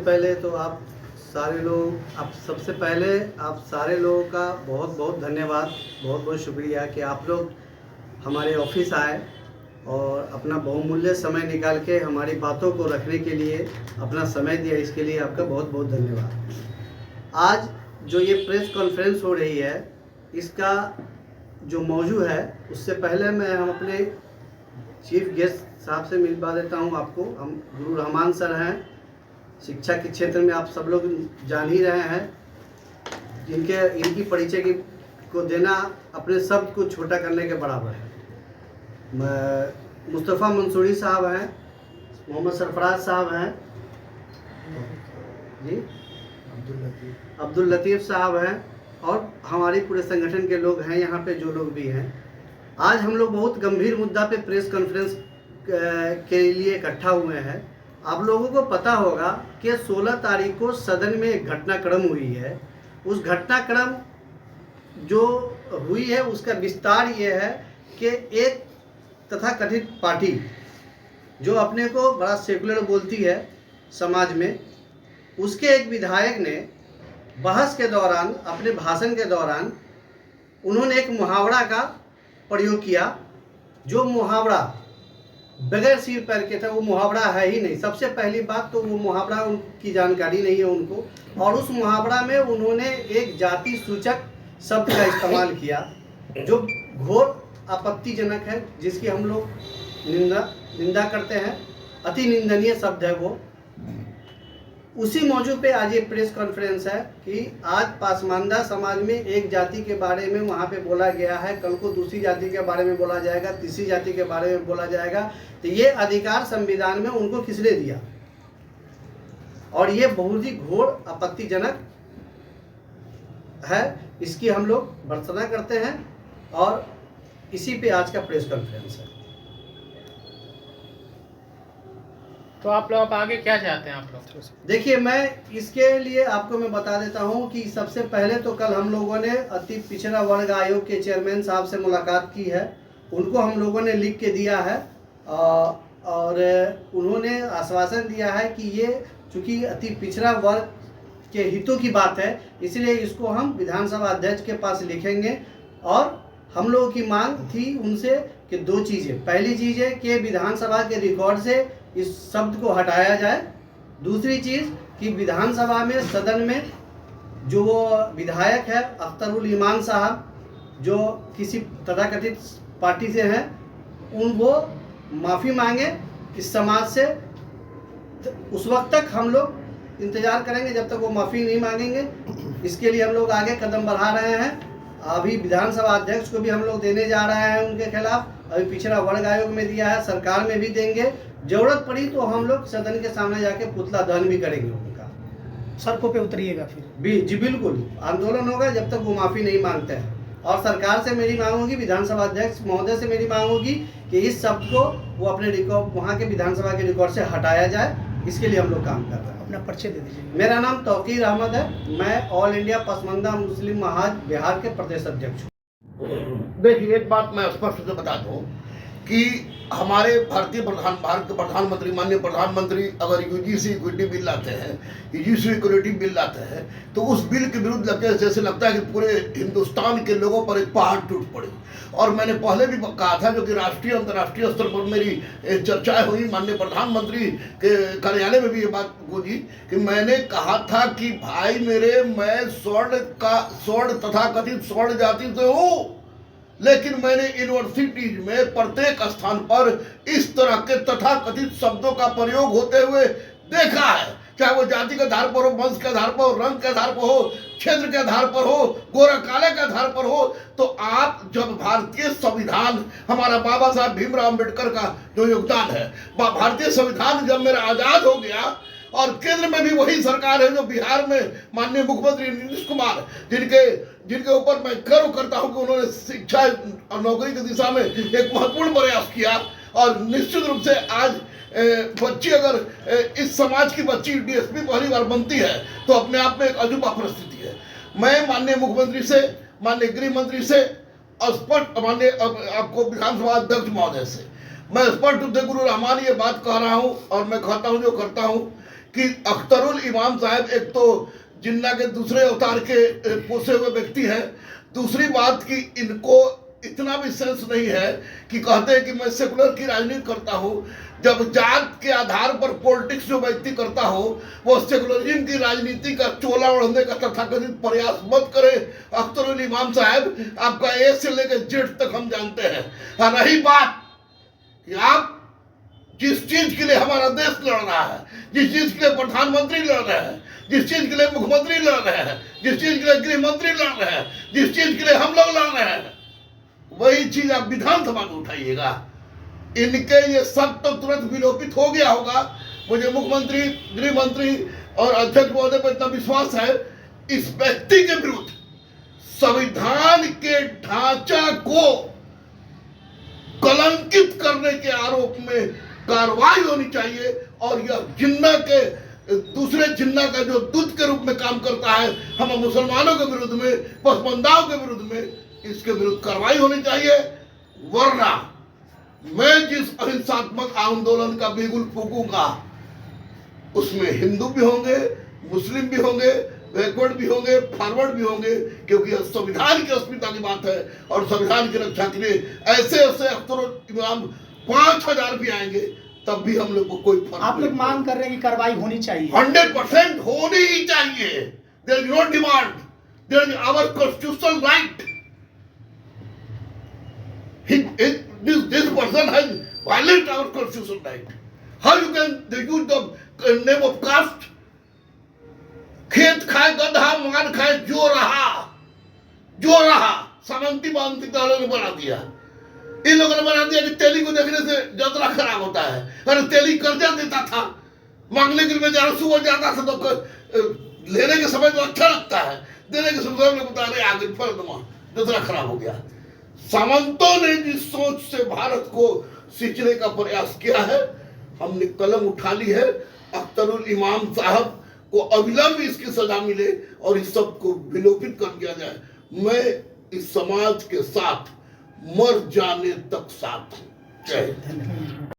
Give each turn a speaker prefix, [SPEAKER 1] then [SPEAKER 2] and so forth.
[SPEAKER 1] पहले तो आप सबसे पहले आप सारे लोगों का बहुत बहुत धन्यवाद, बहुत बहुत शुक्रिया कि आप लोग हमारे ऑफिस आए और अपना बहुमूल्य समय निकाल के हमारी बातों को रखने के लिए अपना समय दिया। इसके लिए आपका बहुत बहुत धन्यवाद। आज जो ये प्रेस कॉन्फ्रेंस हो रही है, इसका जो मौजू है, उससे पहले हम अपने चीफ गेस्ट साहब से मिलवा देता हूँ आपको। हम गुरु रहमान सर हैं, शिक्षा के क्षेत्र में आप सब लोग जान ही रहे हैं, इनकी परिचय को देना अपने शब्द को छोटा करने के बराबर है। मुस्तफ़ा मंसूरी साहब हैं, मोहम्मद सरफराज साहब हैं जी, अब्दुल लतीफ़ साहब हैं और हमारी पूरे संगठन के लोग हैं यहाँ पे, जो लोग भी हैं। आज हम लोग बहुत गंभीर मुद्दा पे प्रेस कॉन्फ्रेंस के लिए इकट्ठा हुए हैं। आप लोगों को पता होगा कि 16 तारीख को सदन में एक घटनाक्रम हुई है। उस घटनाक्रम जो हुई है उसका विस्तार ये है कि एक तथाकथित पार्टी जो अपने को बड़ा सेकुलर बोलती है समाज में, उसके एक विधायक ने बहस के दौरान, अपने भाषण के दौरान, उन्होंने एक मुहावरा का प्रयोग किया। जो मुहावरा बगैर सिर पैर के था, वो मुहावरा है ही नहीं। सबसे पहली बात तो वो मुहावरा उनकी जानकारी नहीं है उनको, और उस मुहावरा में उन्होंने एक जाति सूचक शब्द का इस्तेमाल किया जो घोर आपत्तिजनक है, जिसकी हम लोग निंदा करते हैं। अति निंदनीय शब्द है वो। उसी मौजू पे आज ये प्रेस कॉन्फ्रेंस है कि आज पासमानदा समाज में एक जाति के बारे में वहाँ पे बोला गया है, कल को दूसरी जाति के बारे में बोला जाएगा, तीसरी जाति के बारे में बोला जाएगा। तो ये अधिकार संविधान में उनको किसने दिया? और ये बहुत ही घोर आपत्तिजनक है। इसकी हम लोग भर्त्सना करते हैं और इसी पे आज का प्रेस कॉन्फ्रेंस है।
[SPEAKER 2] तो आप लोग आगे क्या चाहते हैं? आप लोग
[SPEAKER 1] देखिए, मैं इसके लिए आपको मैं बता देता हूं कि सबसे पहले तो कल हम लोगों ने अति पिछड़ा वर्ग आयोग के चेयरमैन साहब से मुलाकात की है। उनको हम लोगों ने लिख के दिया है और उन्होंने आश्वासन दिया है कि ये चूँकि अति पिछड़ा वर्ग के हितों की बात है, इसलिए इसको हम विधानसभा अध्यक्ष के पास लिखेंगे। और हम लोगों की मांग थी उनसे कि दो चीज़ें। पहली चीज़ है कि विधानसभा के रिकॉर्ड से इस शब्द को हटाया जाए। दूसरी चीज़ कि विधानसभा में, सदन में जो विधायक है अख्तरुल ईमान साहब, जो किसी तथाकथित पार्टी से हैं, वो माफ़ी मांगे इस समाज से। उस वक्त तक हम लोग इंतज़ार करेंगे जब तक वो माफ़ी नहीं मांगेंगे। इसके लिए हम लोग आगे कदम बढ़ा रहे हैं। अभी विधानसभा अध्यक्ष को भी हम लोग देने जा रहे हैं उनके खिलाफ। अभी पिछड़ा वर्ग आयोग में दिया है, सरकार में भी देंगे। जरूरत पड़ी तो हम लोग सदन के सामने जाके पुतला दहन भी करेंगे उनका।
[SPEAKER 2] सड़कों पे उतरिएगा फिर
[SPEAKER 1] भी? जी बिल्कुल, आंदोलन होगा जब तक वो माफ़ी नहीं मांगते हैं। और सरकार से मेरी मांग होगी, विधानसभा अध्यक्ष महोदय से मेरी मांग होगी कि इस शब्द को वो अपने रिकॉर्ड, वहाँ के विधानसभा के रिकॉर्ड से हटाया जाए। इसके लिए हम लोग काम कर रहे हैं।
[SPEAKER 2] अपना परिचय दे दीजिए।
[SPEAKER 1] मेरा नाम तौकीर अहमद है। मैं ऑल इंडिया पसमानदा मुस्लिम महाज बिहार के प्रदेश अध्यक्ष हूँ।
[SPEAKER 3] देखिए, एक बात मैं स्पष्ट से बता दूं कि हमारे भारत के प्रधानमंत्री, माननीय प्रधानमंत्री अगर यूजीसी इक्विटी बिल लाते हैं, यूजीसी इक्वलिटी बिल लाते हैं, तो उस बिल के विरुद्ध लगते हैं जैसे लगता है कि पूरे हिंदुस्तान के लोगों पर एक पहाड़ टूट पड़े। और मैंने पहले भी कहा था, जो कि राष्ट्रीय अंतर्राष्ट्रीय स्तर पर मेरी चर्चाएं हुई, माननीय प्रधानमंत्री के कार्यालय में भी ये बात गूंजी कि मैंने कहा था कि भाई मेरे, मैं स्वर्ण तथा कथित स्वर्ण जाति से हूँ, लेकिन मैंने यूनिवर्सिटीज में प्रत्येक स्थान पर इस तरह के तथाकथित शब्दों का प्रयोग होते हुए देखा है। चाहे वो जाति के आधार पर हो, वंश के आधार पर हो, रंग के आधार पर हो, क्षेत्र के आधार पर हो, गोरा काले के आधार पर हो। तो आप जब भारतीय संविधान, हमारा बाबा साहब भीमराव अम्बेडकर का जो योगदान है, भारतीय संविधान जब मेरा आजाद हो गया और केंद्र में भी वही सरकार है जो बिहार में माननीय मुख्यमंत्री नीतीश कुमार, जिनके ऊपर मैं गर्व करता हूं कि उन्होंने शिक्षा और नौकरी की दिशा में एक महत्वपूर्ण प्रयास किया। और निश्चित रूप से आज बच्ची, अगर इस समाज की बच्ची डीएसपी पहली बार बनती है तो अपने आप में एक अजूबा परिस्थिति है। मैं माननीय मुख्यमंत्री से, माननीय गृह मंत्री से और स्पष्ट, माननीय आपको विधानसभा अध्यक्ष महोदय से मैं स्पष्ट रूप से गुरु रहमान ये बात कह रहा हूँ और मैं कहता हूँ जो करता हूँ कि अख्तरुल इमाम साहब एक तो जिन्ना के दूसरे अवतार के पोसे हुए व्यक्ति हैं, दूसरी बात कि इनको इतना भी सेंस नहीं है कि कहते हैं कि मैं सेकुलर की राजनीति करता हूं, जब जात के आधार पर पॉलिटिक्स जो व्यक्ति करता हो वो सेकुलरिज्म की राजनीति का चोला ओढ़ने का तथाकथित प्रयास मत करे। अख्तरुल इमाम साहब, आपका ए से लेकर जेड तक हम जानते हैं। और रही बात कि आप जिस चीज के लिए हमारा देश लड़ रहा है, जिस चीज के लिए प्रधानमंत्री लड़ रहे हैं, जिस चीज के लिए मुख्यमंत्री लड़ रहे हैं, जिस चीज के लिए गृह मंत्री लड़ रहे हैं, जिस चीज के लिए हम लोग लड़ रहे हैं, वही चीज आप विधानसभा में उठाइएगा। इनके ये सब तो तुरंत विलोपित हो गया होगा। मुझे मुख्यमंत्री, गृह मंत्री और अध्यक्ष महोदय पर इतना विश्वास है, इस व्यक्ति के विरुद्ध संविधान के ढांचा को कलंकित करने के आरोप में कार्रवाई होनी चाहिए। और यह जिन्ना के दूसरे जिन्ना का जो दूत के रूप में काम करता है, हम मुसलमानों के विरुद्ध में, पसमंदाओं के विरुद्ध में, इसके विरुद्ध कार्रवाई होनी चाहिए। वरना मैं जिस अहिंसात्मक आंदोलन का बिगुल फूकूंगा उसमें हिंदू भी होंगे, मुस्लिम भी होंगे, बैकवर्ड भी होंगे, फॉरवर्ड भी होंगे, क्योंकि यह संविधान की अस्मिता की बात है। और संविधान की रक्षा के लिए ऐसे ऐसे अख्तरुल इमाम 5000 भी आएंगे तब भी हम लोग को कोई फर्क
[SPEAKER 4] आप लोग मांग कर रहे हैं कि कार्रवाई होनी चाहिए।
[SPEAKER 3] 100% होनी ही चाहिए। There is no demand, there is our constitutional right. This person has violated our constitutional right. How you can use the name of caste? खेत खाए गधा, मार खाए जो रहा सामंती मानती वालों ने बना दिया। इन लोगों ने बना दिया कि तेली को देखने से जतरा खराब होता है। अरे तेली कर्जा देता था, मांगने के लिए बेचारा सुबह जाता था तो लेने के समय तो अच्छा लगता है, देने के समय में बता रहे आगे जतरा खराब हो गया। सामंतों ने जिस सोच से भारत को सींचने का प्रयास किया है, हमने कलम उठा ली है। अख्तरुल इमाम साहब को अविलंब इसकी सजा मिले और इस सब को विलोपित कर दिया जाए। मैं इस समाज के साथ मर जाने तक साथ हूं। जय हिंद।